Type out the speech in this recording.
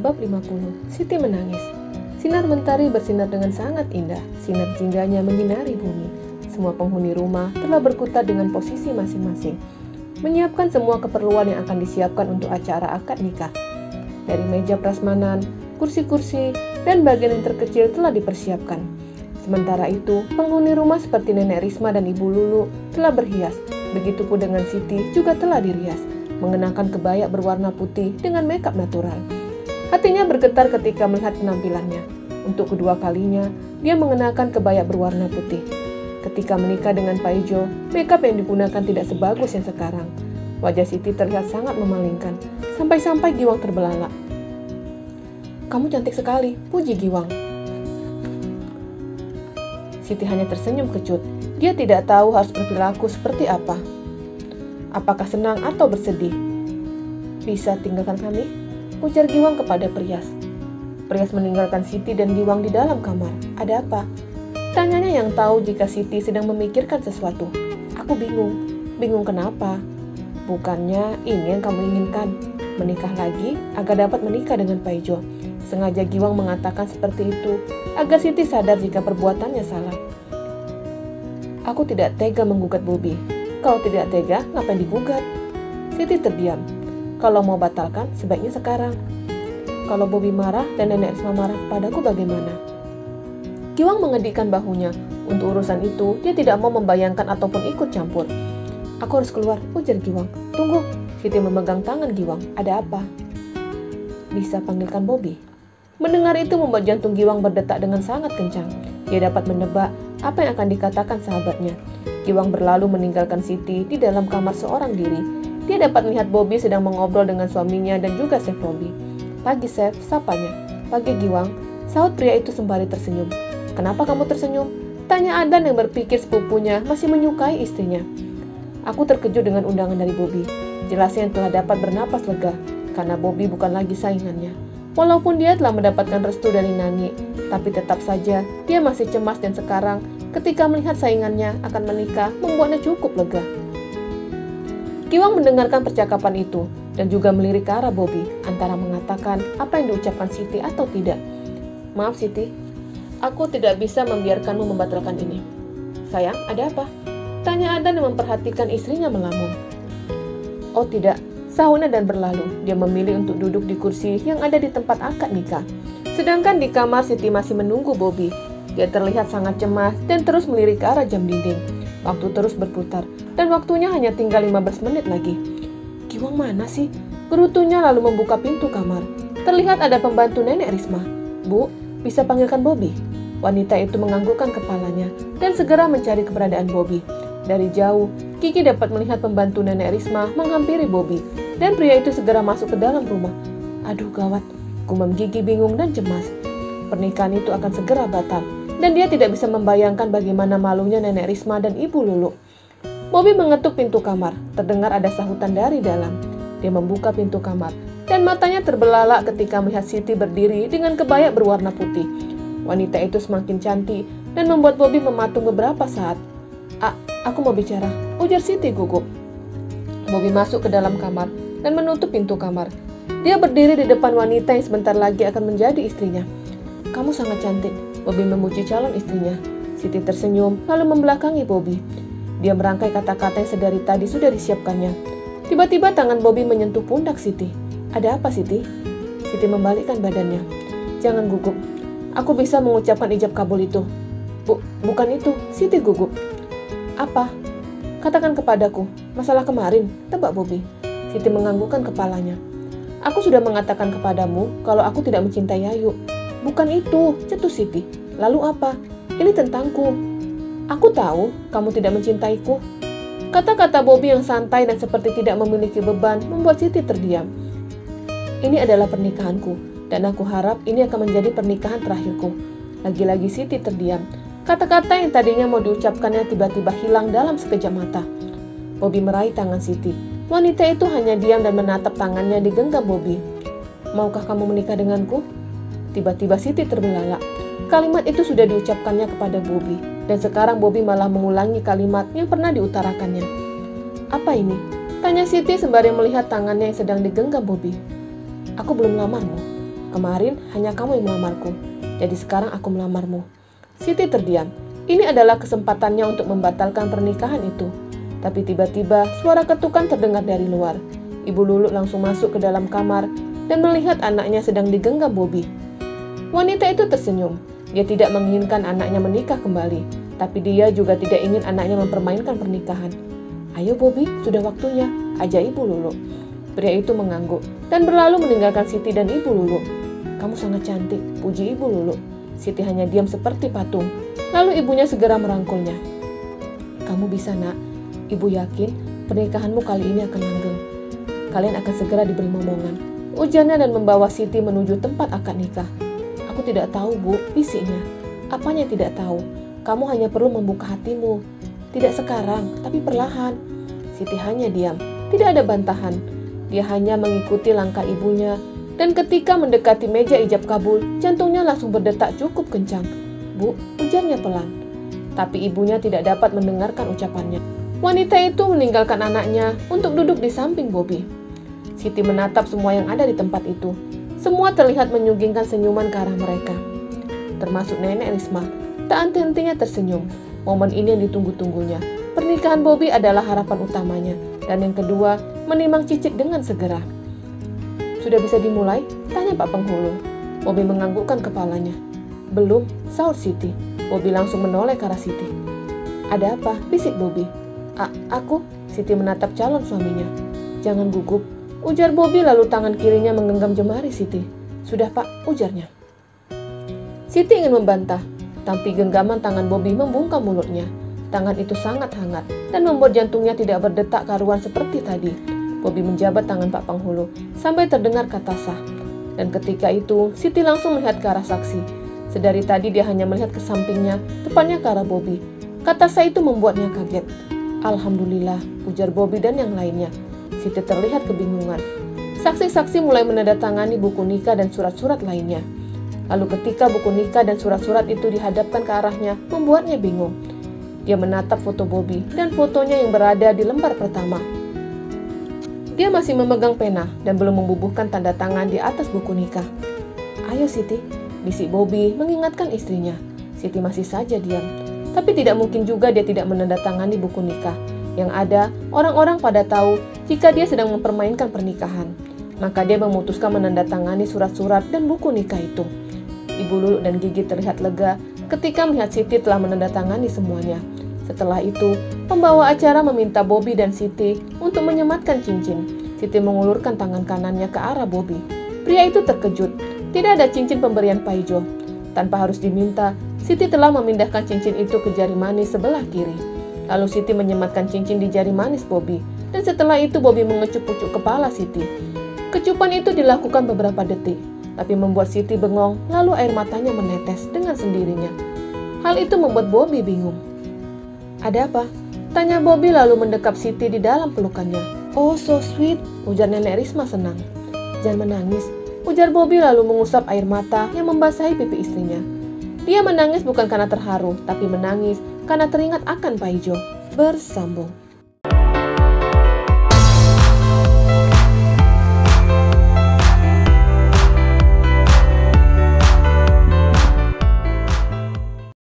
bab 50. Siti menangis. Sinar mentari bersinar dengan sangat indah. Sinar jingganya menyinari bumi. Semua penghuni rumah telah berkutat dengan posisi masing-masing, menyiapkan semua keperluan yang akan disiapkan untuk acara akad nikah. Dari meja prasmanan, kursi-kursi, dan bagian yang terkecil telah dipersiapkan. Sementara itu, penghuni rumah seperti Nenek Risma dan Ibu Lulu telah berhias. Begitupun dengan Siti juga telah dirias, mengenakan kebaya berwarna putih dengan makeup natural. Hatinya bergetar ketika melihat penampilannya. Untuk kedua kalinya, dia mengenakan kebaya berwarna putih. Ketika menikah dengan Pak Ijo, makeup yang digunakan tidak sebagus yang sekarang. Wajah Siti terlihat sangat memalingkan, sampai-sampai Giwang terbelalak. "Kamu cantik sekali," puji Giwang. Siti hanya tersenyum kecut. Dia tidak tahu harus berperilaku seperti apa. Apakah senang atau bersedih? "Bisa tinggalkan kami?" ujar Giwang kepada Prias. Prias meninggalkan Siti dan Giwang di dalam kamar. "Ada apa?" tanyanya yang tahu jika Siti sedang memikirkan sesuatu. "Aku bingung." "Bingung kenapa?" "Bukannya ini yang kamu inginkan, menikah lagi agar dapat menikah dengan Pak Ijo." Sengaja Giwang mengatakan seperti itu agar Siti sadar jika perbuatannya salah. "Aku tidak tega menggugat Bobi." "Kalau tidak tega, ngapain digugat?" Siti terdiam. "Kalau mau batalkan, sebaiknya sekarang." "Kalau Bobi marah dan Nenek Risma marah padaku bagaimana?" Giwang mengedikkan bahunya. Untuk urusan itu, dia tidak mau membayangkan ataupun ikut campur. "Aku harus keluar," ujar Giwang. "Tunggu." Siti memegang tangan Giwang. "Ada apa?" "Bisa panggilkan Bobi." Mendengar itu membuat jantung Giwang berdetak dengan sangat kencang. Dia dapat menebak apa yang akan dikatakan sahabatnya. Giwang berlalu meninggalkan Siti di dalam kamar seorang diri. Dia dapat melihat Bobi sedang mengobrol dengan suaminya dan juga Chef Robi. "Pagi, Chef," sapanya. "Pagi, Giwang," sahut pria itu sembari tersenyum. "Kenapa kamu tersenyum?" tanya Adan yang berpikir sepupunya masih menyukai istrinya. "Aku terkejut dengan undangan dari Bobi. Jelasnya yang telah dapat bernapas lega, karena Bobi bukan lagi saingannya. Walaupun dia telah mendapatkan restu dari Nani, tapi tetap saja dia masih cemas dan sekarang ketika melihat saingannya akan menikah membuatnya cukup lega." Giwang mendengarkan percakapan itu dan juga melirik ke arah Bobi, antara mengatakan apa yang diucapkan Siti atau tidak. "Maaf Siti, aku tidak bisa membiarkanmu membatalkan ini." "Sayang, ada apa?" tanya Adan yang memperhatikan istrinya melamun. "Oh tidak," sahutnya dan berlalu. Dia memilih untuk duduk di kursi yang ada di tempat akad nikah. Sedangkan di kamar Siti masih menunggu Bobi. Dia terlihat sangat cemas dan terus melirik ke arah jam dinding. Waktu terus berputar dan waktunya hanya tinggal 15 menit lagi. "Giwang mana sih?" gerutunya lalu membuka pintu kamar. Terlihat ada pembantu Nenek Risma. "Bu, bisa panggilkan Bobi?" Wanita itu menganggukkan kepalanya dan segera mencari keberadaan Bobi. Dari jauh, Kiki dapat melihat pembantu Nenek Risma menghampiri Bobi, dan pria itu segera masuk ke dalam rumah. "Aduh gawat," gumam Gigi bingung dan cemas. Pernikahan itu akan segera batal, dan dia tidak bisa membayangkan bagaimana malunya Nenek Risma dan Ibu Lulu. Bobi mengetuk pintu kamar, terdengar ada sahutan dari dalam. Dia membuka pintu kamar, dan matanya terbelalak ketika melihat Siti berdiri dengan kebaya berwarna putih. Wanita itu semakin cantik dan membuat Bobi mematung beberapa saat. Aku mau bicara," ujar Siti gugup. Bobi masuk ke dalam kamar dan menutup pintu kamar. Dia berdiri di depan wanita yang sebentar lagi akan menjadi istrinya. "Kamu sangat cantik," Bobi memuji calon istrinya. Siti tersenyum lalu membelakangi Bobi. Dia merangkai kata-kata yang sedari tadi sudah disiapkannya. Tiba-tiba tangan Bobi menyentuh pundak Siti. "Ada apa Siti?" Siti membalikkan badannya. "Jangan gugup. Aku bisa mengucapkan ijab kabul itu." Bukan itu," Siti gugup. "Apa?" "Katakan kepadaku, masalah kemarin," tebak Bobi. Siti menganggukkan kepalanya. "Aku sudah mengatakan kepadamu kalau aku tidak mencintai Ayu." "Bukan itu," cetus Siti. "Lalu apa?" "Ini tentangku." "Aku tahu kamu tidak mencintaiku." Kata-kata Bobi yang santai dan seperti tidak memiliki beban membuat Siti terdiam. "Ini adalah pernikahanku, dan aku harap ini akan menjadi pernikahan terakhirku." Lagi-lagi Siti terdiam. Kata-kata yang tadinya mau diucapkannya tiba-tiba hilang dalam sekejap mata. Bobi meraih tangan Siti. Wanita itu hanya diam dan menatap tangannya digenggam Bobi. "Maukah kamu menikah denganku?" Tiba-tiba Siti terbelalak. Kalimat itu sudah diucapkannya kepada Bobi, dan sekarang Bobi malah mengulangi kalimat yang pernah diutarakannya. "Apa ini?" tanya Siti sembari melihat tangannya yang sedang digenggam Bobi. "Aku belum lamarmu." Kemarin hanya kamu yang melamarku, jadi sekarang aku melamarmu." Siti terdiam. Ini adalah kesempatannya untuk membatalkan pernikahan itu. Tapi tiba-tiba suara ketukan terdengar dari luar. Ibu Lulu langsung masuk ke dalam kamar dan melihat anaknya sedang digenggam Bobby. Wanita itu tersenyum. Dia tidak menginginkan anaknya menikah kembali, tapi dia juga tidak ingin anaknya mempermainkan pernikahan. "Ayo Bobby, sudah waktunya," ajak Ibu Lulu. Pria itu mengangguk dan berlalu meninggalkan Siti dan Ibu Lulu. "Kamu sangat cantik," puji Ibu Lulu. Siti hanya diam seperti patung. Lalu ibunya segera merangkulnya. "Kamu bisa, Nak. Ibu yakin pernikahanmu kali ini akan langgeng. Kalian akan segera diberi momongan," ujarnya dan membawa Siti menuju tempat akad nikah. "Aku tidak tahu, Bu," bisiknya. "Apanya tidak tahu? Kamu hanya perlu membuka hatimu. Tidak sekarang, tapi perlahan." Siti hanya diam. Tidak ada bantahan. Dia hanya mengikuti langkah ibunya. Dan ketika mendekati meja ijab kabul, jantungnya langsung berdetak cukup kencang. "Bu," ujarnya pelan. Tapi ibunya tidak dapat mendengarkan ucapannya. Wanita itu meninggalkan anaknya untuk duduk di samping Bobby. Siti menatap semua yang ada di tempat itu. Semua terlihat menyugingkan senyuman ke arah mereka. Termasuk Nenek Risma. Tak henti-hentinya tersenyum. Momen ini yang ditunggu-tunggunya. Pernikahan Bobby adalah harapan utamanya. Dan yang kedua, menimang Cicit dengan segera. "Sudah bisa dimulai?" tanya Pak Penghulu. Bobby menganggukkan kepalanya. "Belum," sahut Siti. Bobby langsung menoleh ke arah Siti. "Ada apa?" bisik Bobby. Aku," Siti menatap calon suaminya. "Jangan gugup," ujar Bobby lalu tangan kirinya menggenggam jemari Siti. "Sudah Pak," ujarnya. Siti ingin membantah, tapi genggaman tangan Bobby membungkam mulutnya. Tangan itu sangat hangat dan membuat jantungnya tidak berdetak karuan seperti tadi. Bobby menjabat tangan Pak Penghulu sampai terdengar kata sah. Dan ketika itu, Siti langsung melihat ke arah saksi. Sedari tadi dia hanya melihat ke sampingnya, tepatnya ke arah Bobby. Kata sah itu membuatnya kaget. "Alhamdulillah," ujar Bobby dan yang lainnya. Siti terlihat kebingungan. Saksi-saksi mulai menandatangani buku nikah dan surat-surat lainnya. Lalu ketika buku nikah dan surat-surat itu dihadapkan ke arahnya, membuatnya bingung. Dia menatap foto Bobby dan fotonya yang berada di lembar pertama. Dia masih memegang pena dan belum membubuhkan tanda tangan di atas buku nikah. "Ayo Siti," bisik Bobby mengingatkan istrinya. Siti masih saja diam. Tapi tidak mungkin juga dia tidak menandatangani buku nikah. Yang ada, orang-orang pada tahu jika dia sedang mempermainkan pernikahan. Maka dia memutuskan menandatangani surat-surat dan buku nikah itu. Ibu Lulu dan Gigi terlihat lega ketika melihat Siti telah menandatangani semuanya. Setelah itu, pembawa acara meminta Bobby dan Siti untuk menyematkan cincin. Siti mengulurkan tangan kanannya ke arah Bobby. Pria itu terkejut. Tidak ada cincin pemberian Paijo. Tanpa harus diminta, Siti telah memindahkan cincin itu ke jari manis sebelah kiri. Lalu Siti menyematkan cincin di jari manis Bobby. Dan setelah itu Bobby mengecup pucuk kepala Siti. Kecupan itu dilakukan beberapa detik, tapi membuat Siti bengong, lalu air matanya menetes dengan sendirinya. Hal itu membuat Bobby bingung. "Ada apa?" tanya Bobby lalu mendekap Siti di dalam pelukannya. "Oh, so sweet," ujar Nenek Risma senang. "Jangan menangis," ujar Bobby lalu mengusap air mata yang membasahi pipi istrinya. Dia menangis bukan karena terharu, tapi menangis karena teringat akan Paijo. Bersambung.